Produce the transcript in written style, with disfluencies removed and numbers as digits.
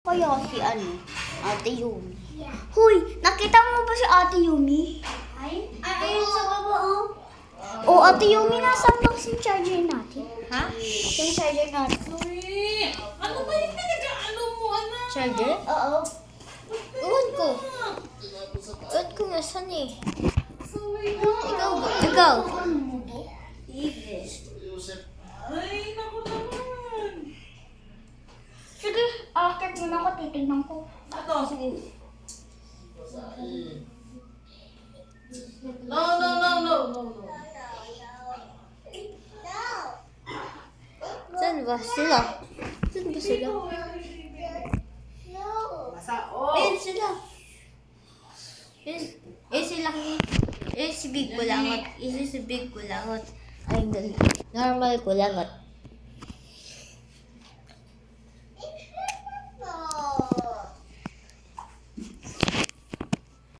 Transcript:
Kaya si Ate Yumi. Hoy, nakita mo ba si Ate Yumi? Ayun sa baba, oh. Oh, Ate Yumi, nasaan ba yung charger natin? Ha? Yung charger natin. Sorry. Ano ba yung pinag-ano mo, anak? Charger? Oo. Ewan ko. Ewan ko nga saan eh. Sorry. Ikaw. Ay, naku naman. Sige, akit muna ako, titignan ko. Ato. Sige. No. Saan ba sila? Saan ba sila? Basa, oh. Ayun sila. Sila. Si Big Kulangot. Si Big Kulangot. Ay, normal Kulangot.